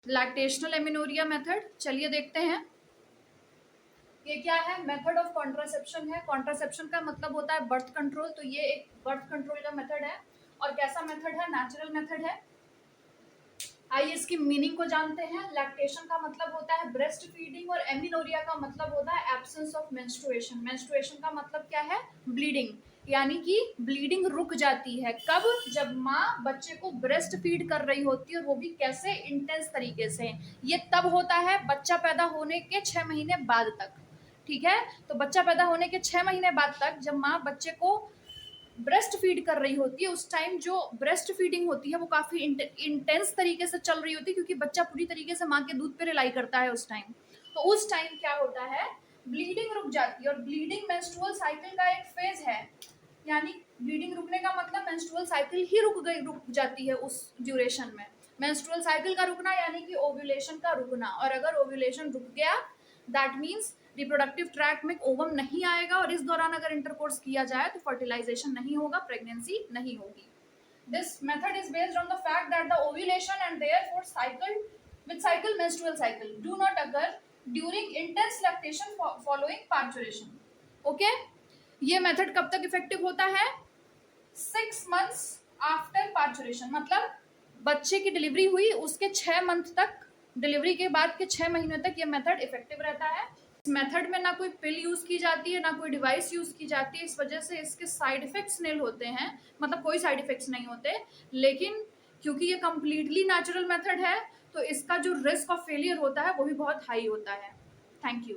Lactational amenorrhoea method, चलिए देखते हैं ये क्या है। मेथड ऑफ कॉन्ट्रासेप्शन है। कॉन्ट्रासेप्शन का मतलब होता है बर्थ कंट्रोल, तो ये एक बर्थ कंट्रोल का मेथड है। और कैसा मेथड है? नेचुरल मेथड है। आइए इसकी मीनिंग को जानते हैं। लैक्टेशन का मतलब होता है ब्रेस्ट फीडिंग और एमिनोरिया का मतलब होता है एब्सेंस ऑफ मेंस्ट्रुएशन। मेंस्ट्रुएशन का मतलब क्या है? ब्लीडिंग, यानी कि ब्लीडिंग रुक जाती है। कब? जब माँ बच्चे को ब्रेस्ट फीड कर रही होती है, और वो भी कैसे? इंटेंस तरीके से। ये तब होता है बच्चा पैदा होने के 6 महीने बाद तक। ठीक है, तो बच्चा पैदा होने के 6 महीने बाद तक जब माँ बच्चे को ब्रेस्ट फीड कर रही होती है, उस टाइम जो ब्रेस्ट फीडिंग होती है वो काफी इंटेंस तरीके से चल रही होती है, क्योंकि बच्चा पूरी तरीके से माँ के दूध पे रिलाई करता है उस टाइम। तो उस टाइम क्या होता है? ब्लीडिंग रुक जाती है। और ब्लीडिंग मेंस्ट्रुअल साइकिल का एक फेज है, यानी ब्लीडिंग रुकने का मतलब मेंस्ट्रुअल साइकिल ही रुक जाती है उस ड्यूरेशन में। मेंस्ट्रुअल साइकिल का रुकना यानी कि ओव्यूलेशन का रुकना। और अगर ओव्यूलेशन रुक गया, दैट मीन्स रिप्रोडक्टिव ट्रैक में ओवम नहीं आएगा, और इस दौरान अगर इंटरकोर्स किया जाए तो फर्टिलाइजेशन नहीं होगा, प्रेगनेंसी नहीं होगी। This method is based on the fact that the ovulation and therefore cycle with cycle menstrual cycle do not occur during intense lactation following parturition. Okay, ये मेथड कब तक इफेक्टिव होता है? 6 months आफ्टर पार्चुरेशन, मतलब बच्चे की delivery हुई उसके 6 मंथ तक, डिलीवरी के बाद के 6 महीने तक ये मेथड इफेक्टिव रहता है। इस मेथड में ना कोई पिल यूज की जाती है, ना कोई डिवाइस यूज की जाती है। इस वजह से इसके साइड इफेक्ट्स नील होते हैं, मतलब कोई साइड इफेक्ट्स नहीं होते। लेकिन क्योंकि ये कम्प्लीटली नेचुरल मेथड है, तो इसका जो रिस्क ऑफ फेलियर होता है वो भी बहुत हाई होता है। Thank you.